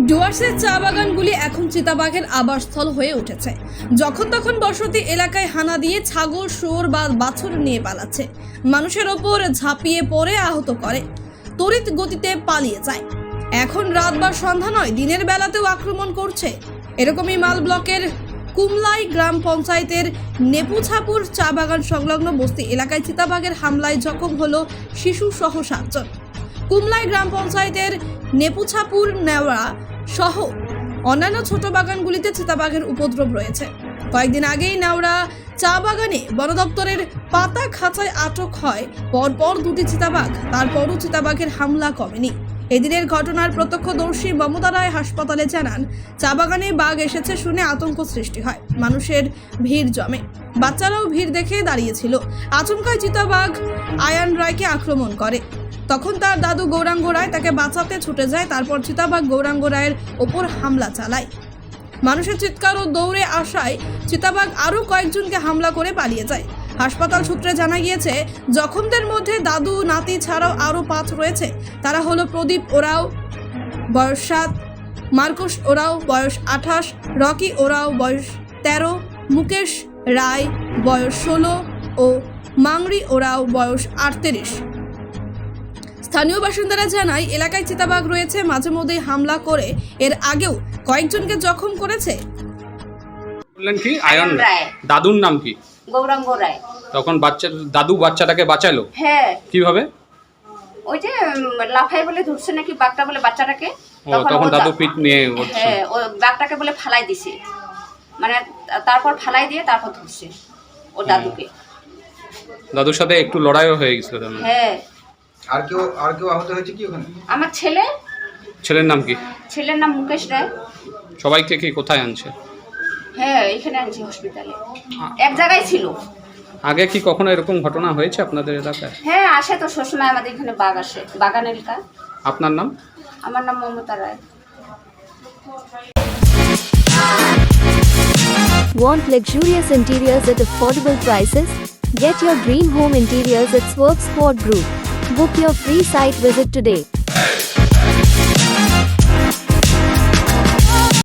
ডুয়ার্সের চা বাগানগুলি এখন চিতাবাঘের আবাসস্থল হয়ে উঠেছে। যখন তখন বসতি এলাকায় হানা দিয়ে ছাগল, শুয়োর বা বাছুর নিয়ে পালাচ্ছে, মানুষের ওপর ঝাঁপিয়ে পড়ে আহত করে, তড়িৎ গতিতে পালিয়ে যায়। এখন রাত বা সন্ধ্যা নয়, দিনের বেলাতেও আক্রমণ করছে। এরকমই মাল ব্লকের কুমলাই গ্রাম পঞ্চায়েতের নেপুছাপুর চা বাগান সংলগ্ন বস্তি এলাকায় চিতাবাঘের হামলায় জখম হলো শিশু সহ 7 জন। কুমলাই গ্রাম পঞ্চায়েতের নেপুছাপুর নেওয়া সহ অন্যান্য ছোট বাগানগুলিতে চিতাবাঘের উপদ্রব রয়েছে। কয়েকদিন আগেই নেওড়া চা বাগানে বন দপ্তরের পাতা খাঁচায় আটক হয় পরপর 2টি চিতাবাঘ। তারপরও চিতাবাঘের হামলা কমেনি। এদিনের ঘটনার প্রত্যক্ষদর্শী মমতা রায় হাসপাতালে জানান, চা বাগানে বাঘ এসেছে শুনে আতঙ্ক সৃষ্টি হয়, মানুষের ভিড় জমে, বাচ্চারাও ভিড় দেখে দাঁড়িয়েছিল। আচমকায় চিতাবাঘ আয়ান রায়কে আক্রমণ করে। তখন তার দাদু গৌরাঙ্গ রায় তাকে বাঁচাতে ছুটে যায়। তারপর চিতাবাঘ গৌরাঙ্গ রায়ের ওপর হামলা চালায়। মানুষের চিৎকার ও দৌড়ে আসায় চিতাবাঘ আরও কয়েকজনকে হামলা করে পালিয়ে যায়। হাসপাতাল সূত্রে জানা গিয়েছে, জখমদের মধ্যে দাদু, নাতি ছাড়াও আরও 5 রয়েছে। তারা হলো প্রদীপ ওরাও, বয়স 7, মার্কস ওরাও, বয়স 28, রকি ওরাও, বয়স 13, মুকেশ রায়, বয়স 16 ও মাংরি ওরাও, বয়স 38। স্থানীয় বাসিন্দারা জানায়, এলাকায় চিতাবাঘ রয়েছে, মাঝে মধ্যেই হামলা করে এর আগেও কয়েকজনকে জখম করেছে। বললেন কি আয়ন রায়, দাদুর নাম কি? গৌরাঙ্গ রায়। তখন দাদু বাচ্চাটাকে বাঁচালো? হ্যাঁ। কিভাবে? ওই যে লাফাই বলে ধরছে নাকি বাঘটা বলে বাচ্চাটাকে, তখন দাদু পিঠ নিয়ে উঠছে। হ্যাঁ, ও বাঘটাকে বলে ফালাই দিছে, মানে তারপর ফালাই দিয়ে তারপর ধরছে ও দাদুকে। দাদুর সাথে একটু লড়াইও হয়ে গেছিল তার মানে? হ্যাঁ। আর কেউ আহত হয়েছে কি ওখানে? আমার ছেলে। ছেলের নাম কি? ছেলের নাম মুকেশ রায়। সবাইকে কি কোথায় আনছে? হ্যাঁ, এখানে আনছি হসপিটালে, এক জায়গায় ছিল। আগে কি কখনো এরকম ঘটনা হয়েছে আপনাদের এলাকায়? হ্যাঁ, আসে তো সবসময় আমাদের এখানে বাঘ আসে, বাগান এলাকা। আপনার নাম? আমার নাম মমতা রায়। Want luxurious interiors at affordable prices? Get your dream home interiors at Swerve Sport Group. Book your free site visit today.